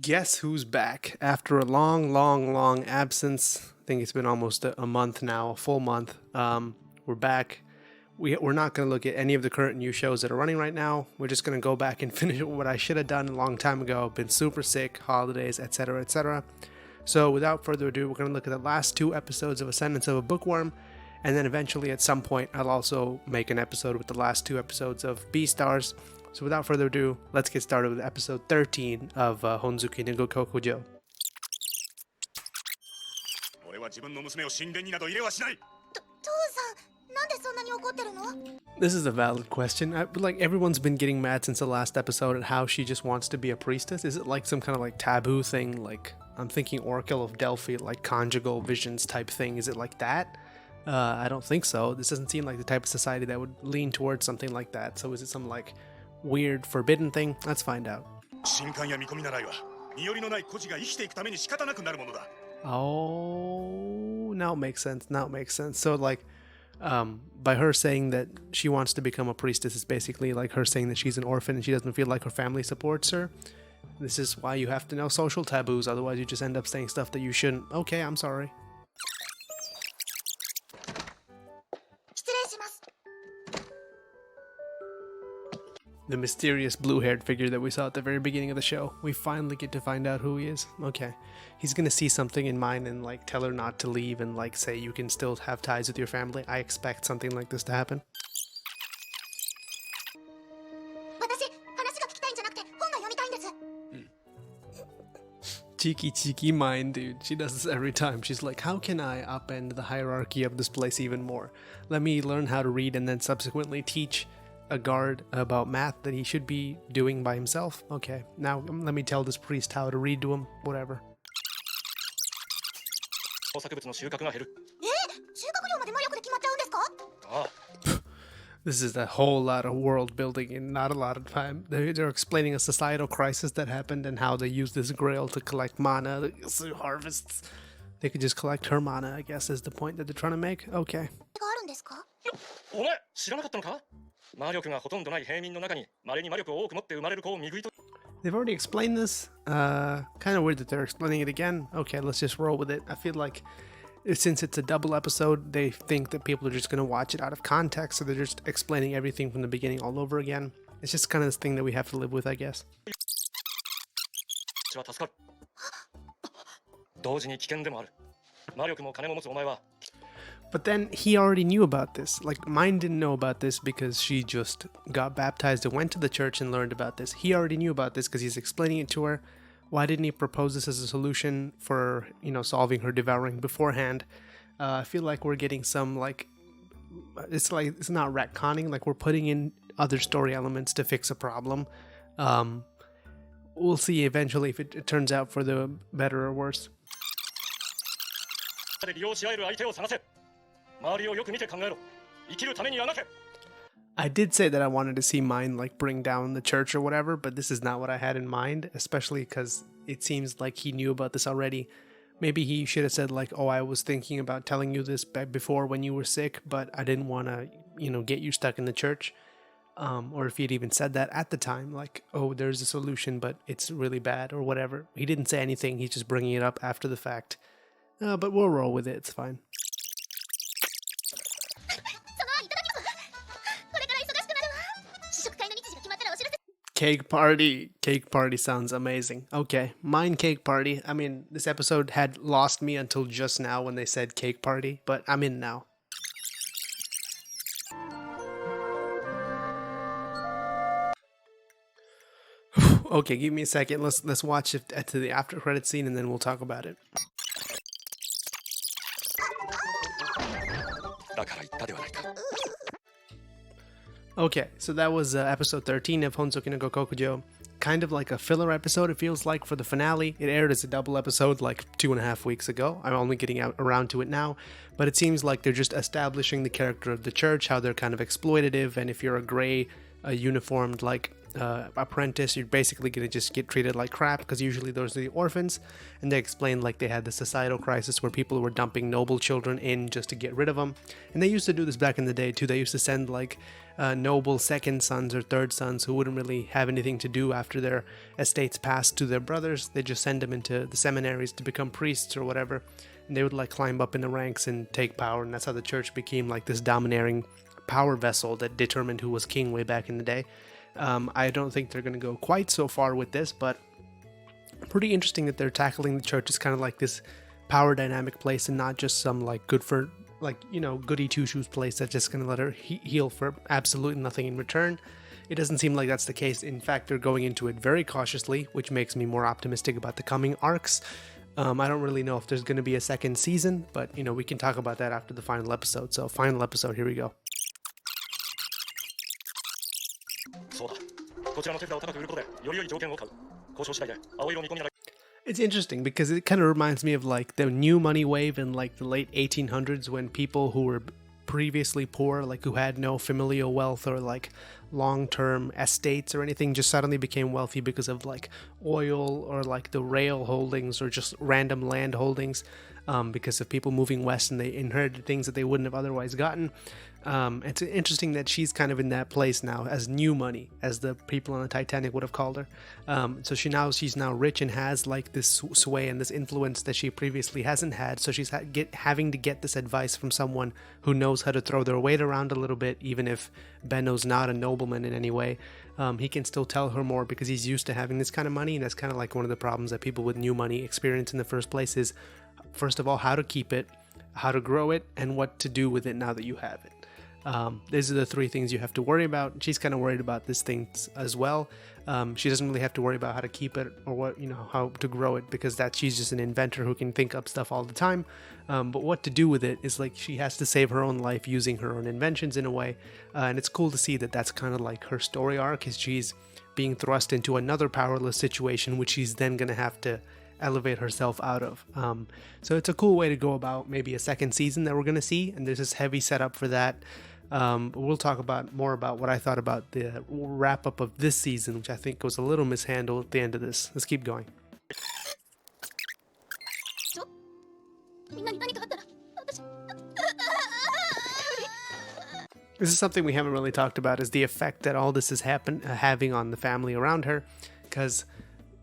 Guess who's back? After a long absence, I think it's been almost a month now, a full month. We're back. We're not going to look at any of the current new shows that are running right now. We're just going to go back and finish what I should have done a long time ago. Been super sick, holidays, etc., etc. So without further ado, we're going to look at the last two episodes of Ascendance of a Bookworm, and then eventually at some point I'll also make an episode with the last two episodes of Beastars. So without further ado, let's get started with episode 13 of Honzuki no Gokokujo. 俺は自分の娘を神殿になど入れはしない。父さん、なんでそんなに怒ってるの？ This is a valid question. Like everyone's been getting mad since the last episode at how she just wants to be a priestess. Is it like some kind of like taboo thing? Like I'm thinking Oracle of Delphi, like conjugal visions type thing. Is it like that? I don't think so. This doesn't seem like the type of society that would lean towards something like that. So is it some like weird forbidden thing? Let's find out. 神官や見込み習いは身寄りのない孤児が生きていくために仕方なくなるものだ。 Oh, now it makes sense. Now it makes sense. So like, by her saying that she wants to become a priestess is basically like her saying that she's an orphan and she doesn't feel like her family supports her. This is why you have to know social taboos, otherwise you just end up saying stuff that you shouldn't. Okay, I'm sorry. 失礼します。 The mysterious blue-haired figure that we saw at the very beginning of the show. We finally get to find out who he is. Okay. He's gonna see something in mine and like tell her not to leave and like say you can still have ties with your family. I expect something like this to happen. 私、話が聞きたいんじゃなくて本が読みたいんです。 Cheeky mind, dude. She does this every time. She's like, how can I upend the hierarchy of this place even more? Let me learn how to read and then subsequently teach a guard about math that he should be doing by himself. Okay, now let me tell this priest how to read to him. Whatever. 農作物の収穫が減る。収穫量まで魔力で決まっちゃうんですか？ああ、 This is a whole lot of world building in not a lot of time. They're explaining a societal crisis that happened and how they use this grail to collect mana, to harvests. They could just collect her mana, I guess, is the point that they're trying to make. Okay. があるんですか？お前知らなかったのか？魔力がほとんどない平民の中に稀に魔力を多く持って生まれる子を見食いと。 They've already explained this. Kind of weird that they're explaining it again. Okay, let's just roll with it. I feel like since it's a double episode, they think that people are just going to watch it out of context, so they're just explaining everything from the beginning all over again. It's just kind of this thing that we have to live with, I guess. 私は助かる。同時に危険でもある。魔力も金も持つお前は。 But then he already knew about this. Like, mine didn't know about this because she just got baptized and went to the church and learned about this. He already knew about this because he's explaining it to her. Why didn't he propose this as a solution for, solving her devouring beforehand? I feel like we're getting some, it's not retconning, like we're putting in other story elements to fix a problem. We'll see eventually if it turns out for the better or worse. 利用し合える相手を探せ。周りをよく見て考えろ。生きるためにあがけ。 I did say that I wanted to see mine bring down the church or whatever, but this is not what I had in mind, especially because it seems like he knew about this already. Maybe he should have said oh, I was thinking about telling you this back before when you were sick, but I didn't want to, get you stuck in the church. Or if he'd even said that at the time, oh, there's a solution, but it's really bad or whatever. He didn't say anything. He's just bringing it up after the fact. But we'll roll with it. It's fine. そのいただきます。これから忙しくなるわ。試食会の日時が決まったらお知らせ。 Cake party. Cake party sounds amazing. Okay, mine cake party. I mean, this episode had lost me until just now when they said cake party, but I'm in now. Okay, give me a second. Let's watch it to the after credit scene and then we'll talk about it. だから言ったではないか。 Okay, so that was episode 13 of Honsoki no Gokokujo. Kind of like a filler episode, it feels like, for the finale. It aired as a double episode 2.5 weeks ago. I'm only getting around to it now. But it seems like they're just establishing the character of the church, how they're kind of exploitative, and if you're a gray, uniformed, apprentice, you're basically going to just get treated like crap, because usually those are the orphans. And they explained like they had the societal crisis where people were dumping noble children in just to get rid of them. And they used to do this back in the day too. They used to send like noble second sons or third sons who wouldn't really have anything to do after their estates passed to their brothers. They just send them into the seminaries to become priests or whatever. And they would like climb up in the ranks and take power. And that's how the church became like this domineering power vessel that determined who was king way back in the day. I don't think they're going to go quite so far with this, but pretty interesting that they're tackling the church as kind of like this power dynamic place and not just some like good for like, you know, goody two shoes place that's just going to let her heal for absolutely nothing in return. It doesn't seem like that's the case. In fact, they're going into it very cautiously, which makes me more optimistic about the coming arcs. I don't really know if there's going to be a second season, but, you know, we can talk about that after the final episode. So, final episode, here we go. そうだ。こちらの手札を高く売ることでより良い条件を買う。交渉次第で青色を見込みなら。 It's interesting because it kind of reminds me of like the new money wave in like the late 1800s when people who were previously poor, like who had no familial wealth or like long-term estates or anything, just suddenly became wealthy because of like oil or like the rail holdings or just random land holdings, because of people moving west and they inherited things that they wouldn't have otherwise gotten. It's interesting that she's kind of in that place now as new money, as the people on the Titanic would have called her. So she's now rich and has like this sway and this influence that she previously hasn't had. So she's having to get this advice from someone who knows how to throw their weight around a little bit, even if Benno's not a nobleman in any way. He can still tell her more because he's used to having this kind of money, and that's kind of like one of the problems that people with new money experience in the first place is, first of all, how to keep it, how to grow it, and what to do with it now that you have it. These are the three things you have to worry about. She's kind of worried about these things as well. She doesn't really have to worry about how to keep it or what, you know, how to grow it, because she's just an inventor who can think up stuff all the time. But what to do with it is like she has to save her own life using her own inventions in a way. And it's cool to see that that's kind of like her story arc, is she's being thrust into another powerless situation, which she's then going to have to elevate herself out of. So it's a cool way to go about maybe a second season that we're going to see. And there's this heavy setup for that. But we'll talk more about what I thought about the wrap up of this season, which I think was a little mishandled at the end of this. Let's keep going. みんなに何かあったら私 This is something we haven't really talked about, is the effect that all this is having on the family around her, because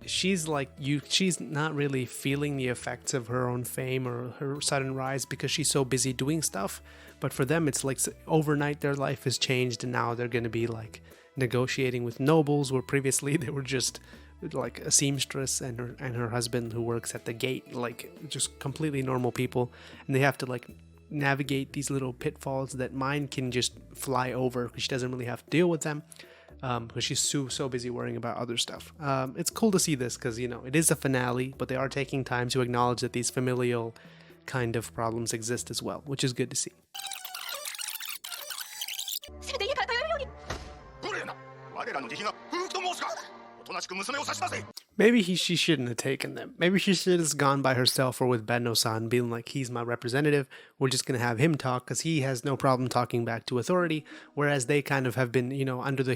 she's not really feeling the effects of her own fame or her sudden rise because she's so busy doing stuff. But for them, it's like overnight their life has changed, and now they're going to be like negotiating with nobles, where previously they were just like a seamstress and her husband who works at the gate, like just completely normal people, and they have to like navigate these little pitfalls that mine can just fly over because she doesn't really have to deal with them. Because she's so busy worrying about other stuff. It's cool to see this because, you know, it is a finale, but they are taking time to acknowledge that these familial kind of problems exist as well, which is good to see. せめて家から通えるように 無礼な我らの慈悲が不服と申すかおとなしく娘を差し出せ Maybe she shouldn't have taken them. Maybe she should have gone by herself or with Benno-san, being like, he's my representative. We're just going to have him talk because he has no problem talking back to authority. Whereas they kind of have been, you know, under the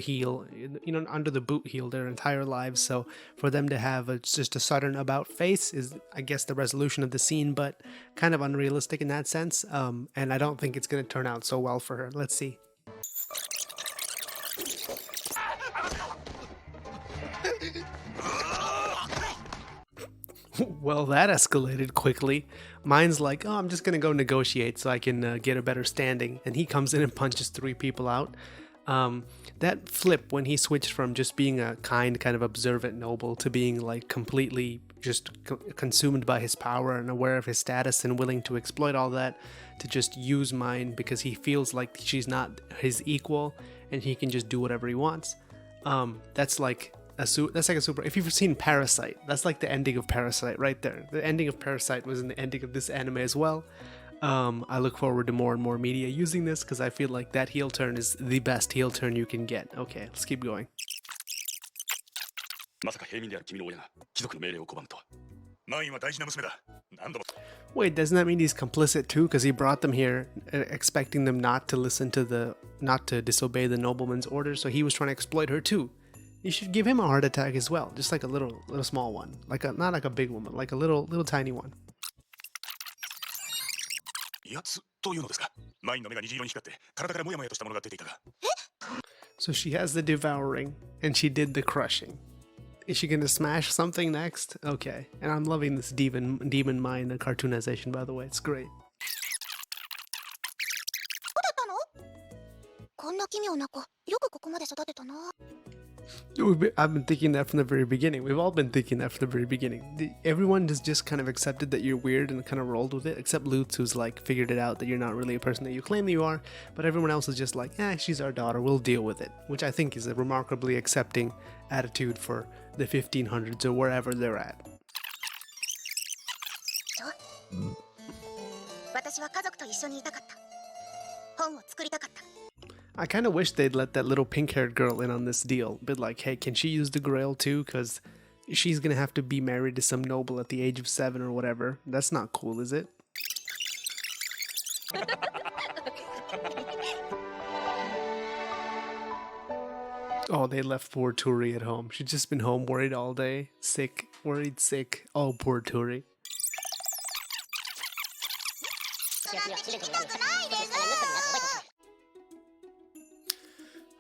boot heel their entire lives. So for them to have just a sudden about face is, I guess, the resolution of the scene, but kind of unrealistic in that sense. And I don't think it's going to turn out so well for her. Let's see. Well, that escalated quickly. Mine's like, oh, I'm just going to go negotiate so I can get a better standing. And he comes in and punches 3 people out. That flip when he switched from just being a kind of observant noble to being like completely just consumed by his power and aware of his status and willing to exploit all that to just use mine because he feels like she's not his equal and he can just do whatever he wants. That's like a super. If you've seen Parasite, that's like the ending of Parasite right there. The ending of Parasite was in the ending of this anime as well. I look forward to more and more media using this because I feel like that heel turn is the best heel turn you can get. Okay, let's keep going. まさか平民である君の親が貴族の命令を拒むとはマインは大事な娘だ何度も Wait, doesn't that mean he's complicit too? Because he brought them here expecting them not to disobey the nobleman's orders, so he was trying to exploit her too. You should give him a heart attack as well, just like a little small one, not like a big one, but like a little tiny one. 威圧というのですか。マインの目が虹色に光って体からもやもやとしたものが出ていたが。So she has the devouring, and she did the crushing. Is she gonna smash something next? Okay, and I'm loving this demon mind cartoonization, by the way. It's great. そうだったの？こんな奇妙な子、よくここまで育てたな。I've been thinking that from the very beginning. We've all been thinking that from the very beginning. Everyone has just kind of accepted that you're weird and kind of rolled with it, except Lutz, who's like figured it out that you're not really a person that you claim that you are. But everyone else is just like, she's our daughter, we'll deal with it, which I think is a remarkably accepting attitude for the 1500s or wherever they're at. 私は家族と一緒にいたかった。本を作りたかった。 I kind of wish they'd let that little pink-haired girl in on this deal. But like, hey, can she use the Grail too? Because she's gonna have to be married to some noble at the age of 7 or whatever. That's not cool, is it? Oh, they left poor Turi at home. She's just been home worried all day. Sick, worried, sick. Oh, poor Turi.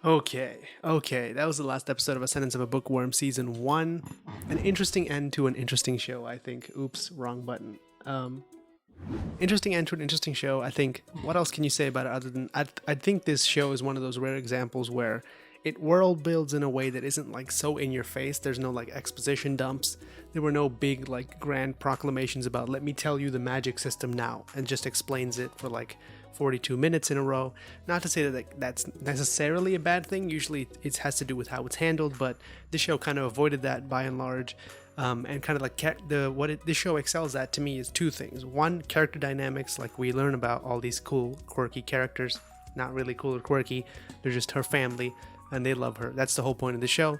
Okay, that was the last episode of Ascendance of a Bookworm Season 1. An interesting end to an interesting show, I think. Oops, wrong button. Interesting end to an interesting show, I think. What else can you say about it other than... I think this show is one of those rare examples where it world builds in a way that isn't like so in your face. There's no like exposition dumps. There were no big like grand proclamations about let me tell you the magic system now, and just explains it for like 42 minutes in a row. Not to say that that's necessarily a bad thing. Usually it has to do with how it's handled, but this show kind of avoided that by and large. And kind of like this show excels at to me is two things. One, character dynamics, like we learn about all these cool, quirky characters. Not really cool or quirky. They're just her family, and they love her. That's the whole point of the show.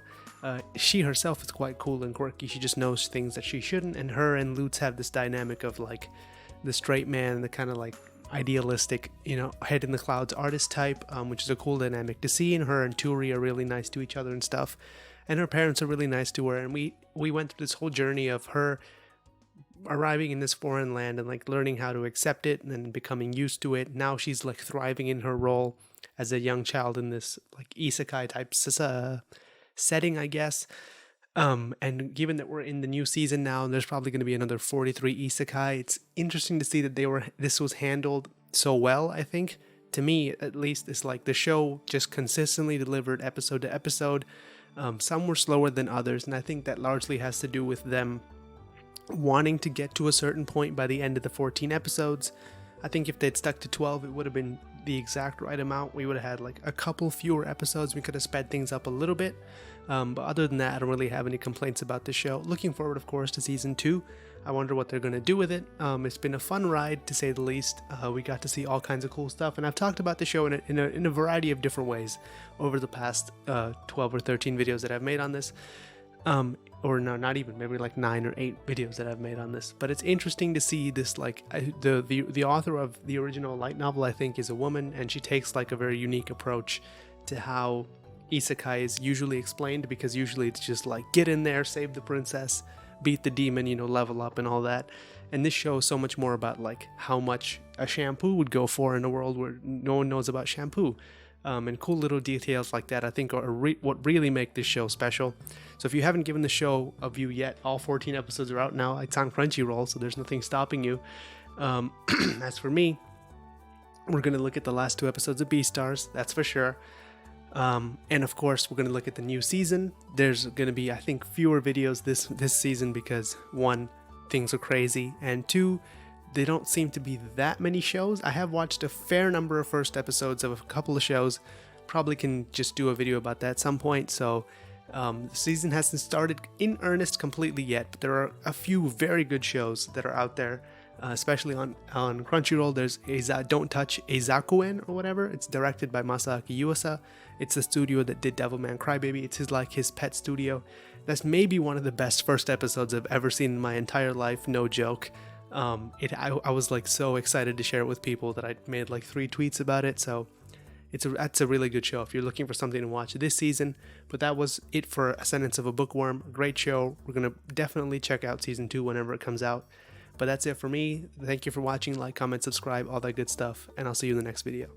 She herself is quite cool and quirky. She just knows things that she shouldn't, and her and Lutz have this dynamic of like the straight man, the kind of like idealistic, head in the clouds artist type, which is a cool dynamic to see. And her and Turi are really nice to each other and stuff. And her parents are really nice to her. And we went through this whole journey of her arriving in this foreign land and like learning how to accept it and then becoming used to it. Now she's like thriving in her role as a young child in this like isekai type setting, I guess. And given that we're in the new season now, and there's probably going to be another 43 isekai, it's interesting to see that this was handled so well. I think, to me at least, it's like the show just consistently delivered episode to episode. Some were slower than others, and I think that largely has to do with them wanting to get to a certain point by the end of the 14 episodes. I think if they'd stuck to 12, it would have been the exact right amount. We would have had like a couple fewer episodes. We could have sped things up a little bit. But other than that, I don't really have any complaints about the show. Looking forward, of course, to season 2. I wonder what they're going to do with it. It's been a fun ride, to say the least. We got to see all kinds of cool stuff, and I've talked about the show in a variety of different ways over the past 12 or 13 videos that I've made on this. Or no, not even, maybe like 9 or 8 videos that I've made on this. But it's interesting to see this, like, the author of the original light novel, I think, is a woman, and she takes like a very unique approach to how isekai is usually explained, because usually it's just like, get in there, save the princess, beat the demon, level up and all that. And this show is so much more about like how much a shampoo would go for in a world where no one knows about shampoo. And cool little details like that, I think, are what really make this show special. So if you haven't given the show a view yet, all 14 episodes are out now. It's on Crunchyroll, so there's nothing stopping you. As for me, we're going to look at the last 2 episodes of Beastars, that's for sure. And of course, we're going to look at the new season. There's going to be, I think, fewer videos this season because 1, things are crazy, and 2, they don't seem to be that many shows. I have watched a fair number of first episodes of a couple of shows. Probably can just do a video about that at some point. So the season hasn't started in earnest completely yet, but there are a few very good shows that are out there, especially on Crunchyroll. There's Don't Touch Eizakuen or whatever. It's directed by Masaaki Yuasa. It's the studio that did Devilman Crybaby. It's his pet studio. That's maybe one of the best first episodes I've ever seen in my entire life, no joke. I was like so excited to share it with people that I made like 3 tweets about it. So That's a really good show if you're looking for something to watch this season. But that was it for Ascendance of a Bookworm. A great show. We're going to definitely check out season 2 whenever it comes out. But that's it for me. Thank you for watching. Like, comment, subscribe, all that good stuff. And I'll see you in the next video.